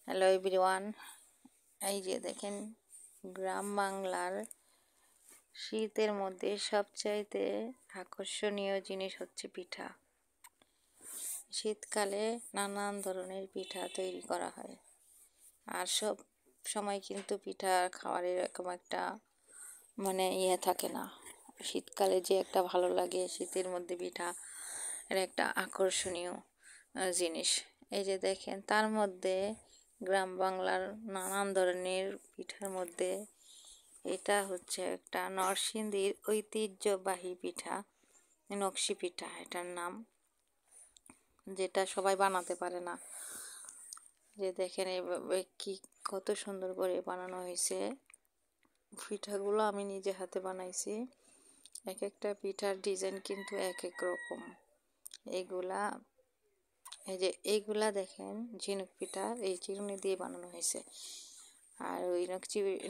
Hello everyone, এই যে দেখেন গ্রাম বাংলার শীতের মধ্যে সবচাইতে আকর্ষণীয় জিনিস হচ্ছে পিঠা। শীতকালে নানান ধরনের পিঠা তৈরি করা হয়, আর সব সময় কিন্তু পিঠা খাওয়ার এরকম একটা থাকে না। শীতকালে যে একটা ভালো লাগে, শীতের মধ্যে পিঠা এর একটা আকর্ষণীয় জিনিস। এই যে দেখেন, তার মধ্যে গ্রাম বাংলার নানান ধরনের পিঠার মধ্যে এটা হচ্ছে একটা নরসিংদীর ঐতিহ্যবাহী পিঠা, নকশি পিঠা এটার নাম, যেটা সবাই বানাতে পারে না। যে দেখেন এইভাবে কি কত সুন্দর করে বানানো হয়েছে। পিঠাগুলো আমি নিজে হাতে বানাইছি। এক একটা পিঠার ডিজাইন কিন্তু এক এক রকম। এইগুলা দেখেন ঝিনুক পিঠা, এই চিরুনি দিয়ে বানানো হয়েছে। আর ওই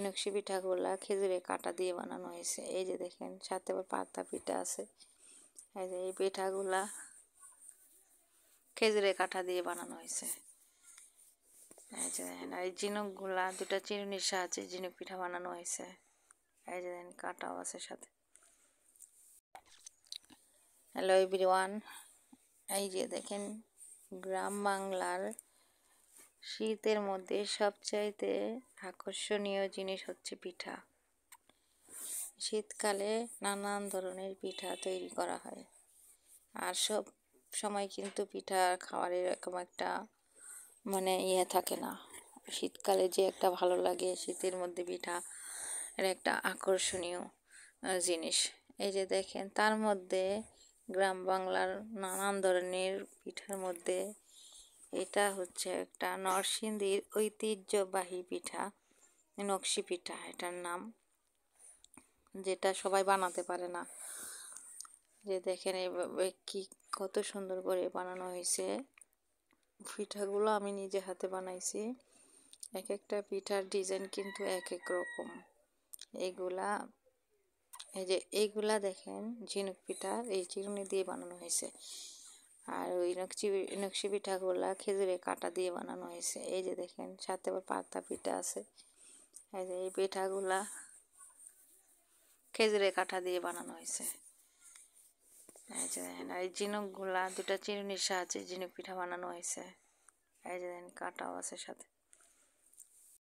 নকশি পিঠাগুলা খেজুরের কাঁটা দিয়ে বানানো হয়েছে। এই যে দেখেন, সাথে আবার পাতা পিঠা আছে। এই যে এই পিঠাগুলা খেজুরের কাঁটা দিয়ে বানানো হয়েছে। এই যে দেখেন, আর এই ঝিনুকগুলা দুটা চিরুনির সাহায্যে ঝিনুক পিঠা বানানো হয়েছে। এই যে দেখেন, কাঁটাও আছে সাথে। হ্যালো এভরিওয়ান, এই যে দেখেন গ্রাম বাংলার শীতের মধ্যে সবচাইতে আকর্ষণীয় জিনিস হচ্ছে পিঠা। শীতকালে নানান ধরনের পিঠা তৈরি করা হয়, আর সব সময় কিন্তু পিঠা খাওয়ার এরকম একটা থাকে না। শীতকালে যে একটা ভালো লাগে, শীতের মধ্যে পিঠা এর একটা আকর্ষণীয় জিনিস। এই যে দেখেন, তার মধ্যে গ্রাম বাংলার নানান ধরনের পিঠার মধ্যে এটা হচ্ছে একটা নরসিংদীর ঐতিহ্যবাহী পিঠা, নকশি পিঠা এটার নাম, যেটা সবাই বানাতে পারে না। যে দেখেন এইভাবে কি কত সুন্দর করে বানানো হয়েছে। পিঠাগুলো আমি নিজে হাতে বানাইছি। এক একটা পিঠার ডিজাইন কিন্তু এক এক রকম। এইগুলা দেখেন ঝিনুক পিঠা, এই চিরুনি দিয়ে বানানো হয়েছে। আর ওই নকশি পিঠাগুলা খেজুরের কাঁটা দিয়ে বানানো হয়েছে। এই যে দেখেন, সাথে আবার পাতা পিঠা আছে। এই যে এই পিঠাগুলা খেজুরের কাঁটা দিয়ে বানানো হয়েছে। এই যে দেখেন, আর এই ঝিনুকগুলা দুটা চিরুনির সাহায্যে ঝিনুক পিঠা বানানো হয়েছে। এই যে দেখেন, কাঁটাও আছে সাথে।